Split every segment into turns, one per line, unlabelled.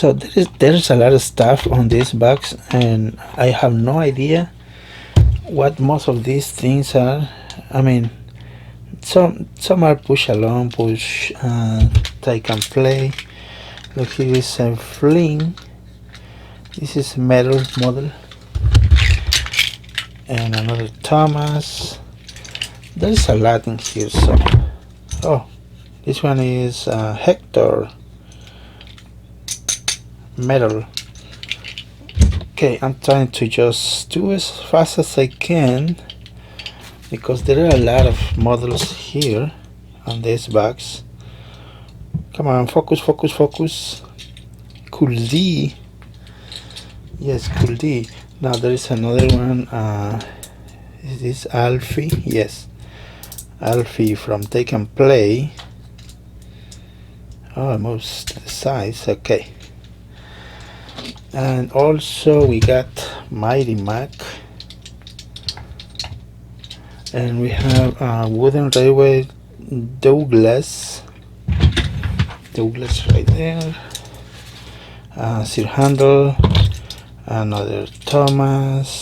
So there's a lot of stuff on this box, and I have no idea what most of these things are. I mean, some are push along, push take and play. Look, here is a fling. This is a metal model, and another Thomas. There's a lot in here. So, oh, this one is Hector metal. Okay, I'm trying to just do as fast as I can because there are a lot of models here on this box. Come on, focus, focus, focus. Cool D. Yes, cool D. Now there is another one. Is this Alfie? Yes, Alfie from Take and Play. Oh, almost the size. Okay. And also we got Mighty Mac, and we have wooden railway Douglas right there. Sir Handle, another Thomas,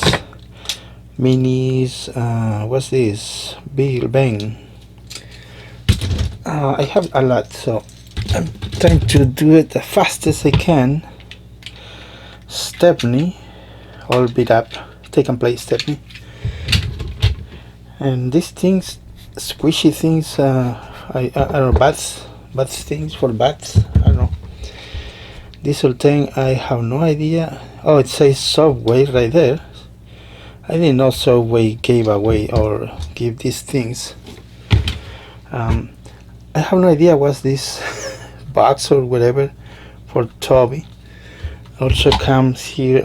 minis. What's this? Bill Bang. I have a lot, so I'm trying to do it the fastest I can. Stepney, all beat up, Take and Play Stepney. And these things, squishy things, I don't know, bats things for bats, I don't know. This whole thing, I have no idea. Oh, it says Subway right there. I didn't know Subway gave away or give these things. I have no idea what's this box or whatever for Toby. Also comes here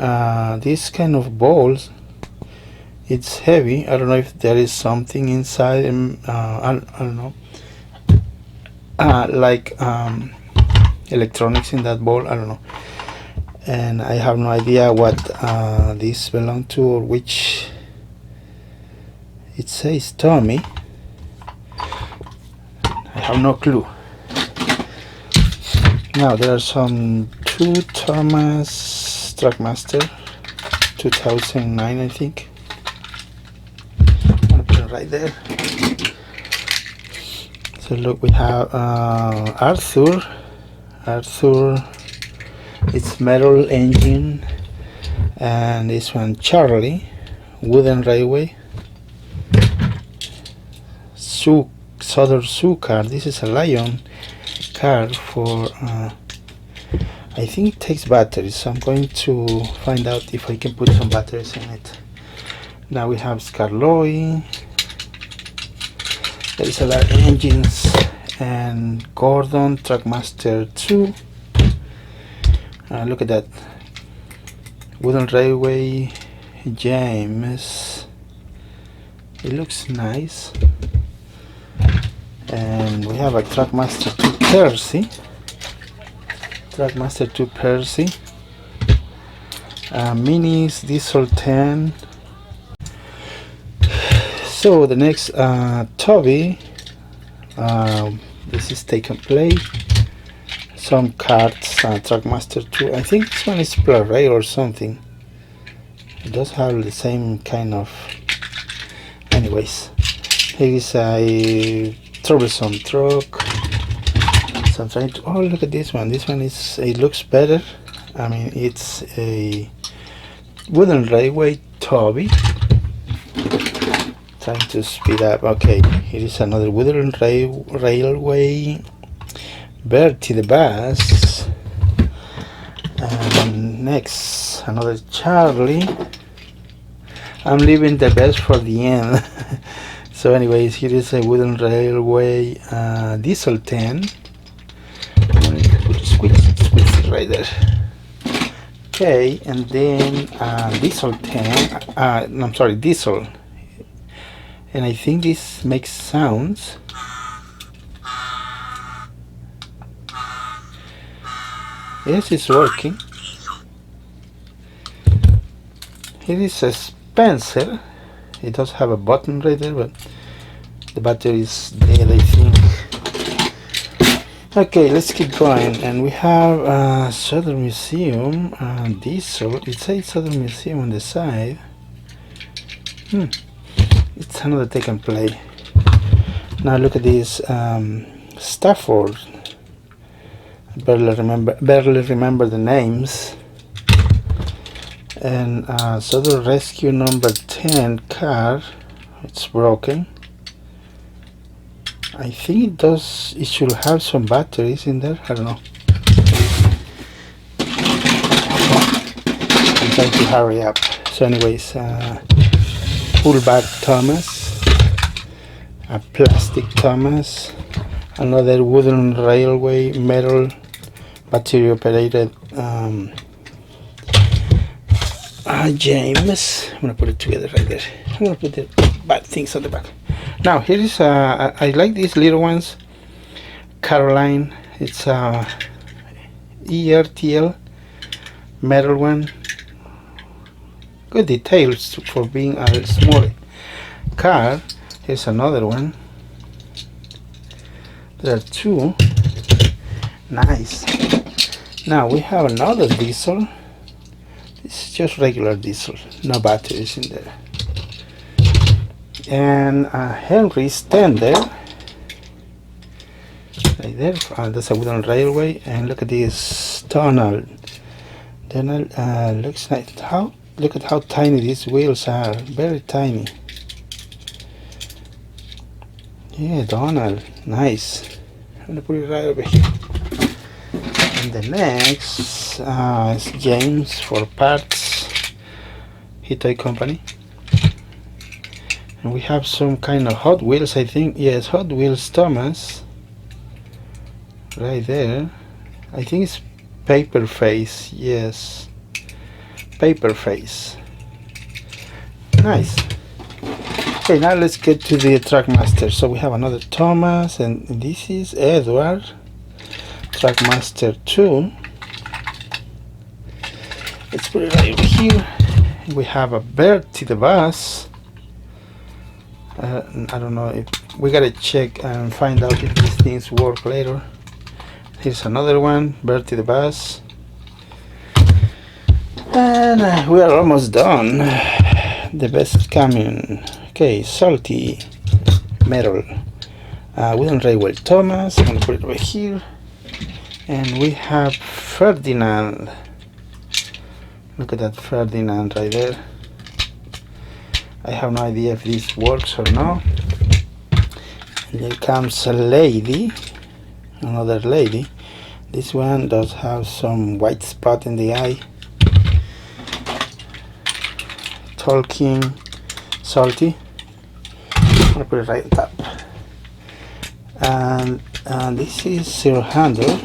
this kind of balls. It's heavy. I don't know if there is something inside. I don't know. Like electronics in that ball. I don't know. And I have no idea what this belongs to or which. It says Tommy. I have no clue. Now there are some two Thomas Trackmaster 2009, I think. I'm gonna put it right there. So look, we have Arthur. It's metal engine, and this one Charlie, wooden railway. Southern Sioux car. This is a Lion car for. I think it takes batteries, so I'm going to find out if I can put some batteries in it. Now we have Scarloy. There is a lot of engines, and Gordon Trackmaster 2. Look at that. Wooden railway James. It looks nice. And we have a Trackmaster 2 Percy. Trackmaster 2 Percy. Minis Diesel 10. So the next Toby. This is Take and Play. Some cards, Trackmaster 2. I think this one is Plarail or something. It does have the same kind of. Anyways, here is a troublesome truck. So I'm trying to. Oh, look at this one. This one is. It looks better. I mean, it's a wooden railway Toby. Trying to speed up. Okay, here is another wooden railway Bertie the Bass. And next, another Charlie. I'm leaving the best for the end. So anyways, here is a wooden railway Diesel 10. Squeeze it right there. Okay, and then Diesel 10. No, I'm sorry, Diesel. And I think this makes sounds. Yes, it's working. Here is a Spencer. It does have a button right there, but the battery is dead, I think. Okay, let's keep going, and we have Southern Museum diesel. It says Southern Museum on the side. It's another take and play. Now look at this Stafford. I barely remember the names. And Southern Rescue number 10 car. It's broken. I think it should have some batteries in there. I don't know. I'm trying to hurry up. So anyways, pullback Thomas, a plastic Thomas, another wooden railway metal battery operated James. I'm gonna put it together right there. I'm gonna put the bad things on the back. Now here is I like these little ones. Caroline, it's a ERTL metal one. Good details for being a small car. Here's another one. There are two. Nice. Now we have another diesel. It's just regular diesel, no batteries in there. And a Henry's tender right there. That's a wooden railway. And look at this tunnel. Looks like look at how tiny these wheels are. Very tiny. Yeah, Donald. Nice. I'm gonna put it right over here. And the next is James for parts. Hitoi company. And we have some kind of Hot Wheels, I think. Yes, Hot Wheels Thomas. Right there. I think it's paper face. Yes. Paper face. Nice. Okay, now let's get to the Trackmaster. So we have another Thomas, and this is Edward. Trackmaster 2. Let's put it right over here. We have a Bertie the bus. I don't know if we gotta check and find out if these things work later. Here's another one, Bertie the bus. And we are almost done. The best is coming. Okay, salty metal wooden railway Thomas. I'm gonna put it over here. And we have Ferdinand. Look at that Ferdinand right there. I have no idea if this works or not. And here comes a lady, another lady. This one does have some white spot in the eye. Talking salty. I'm gonna put it right on top. And this is your handle.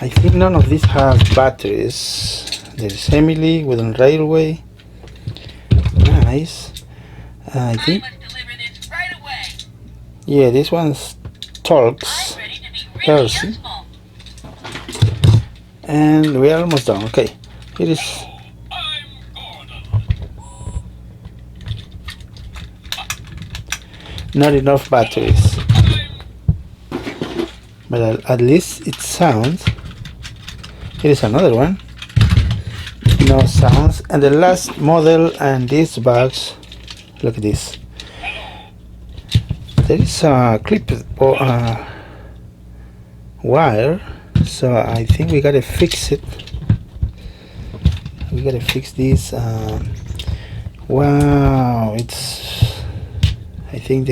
I think none of these have batteries. There's Emily wooden railway. Nice. I think. Yeah, this one's talks. Percy. And we are almost done. Okay, here is. Not enough batteries, but at least it sounds. Here is another one. No sounds. And the last model and this box. Look at this. There is a clip wire, so I think we gotta fix it. We gotta fix this. Wow, I think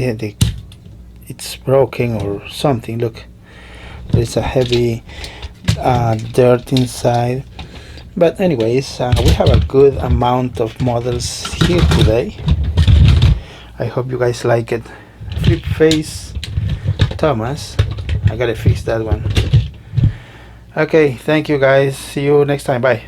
it's broken or something. Look, there's a heavy dirt inside. But anyways, we have a good amount of models here today. I hope you guys like it. Flip face Thomas. I gotta fix that one. Okay, thank you guys. See you next time. Bye.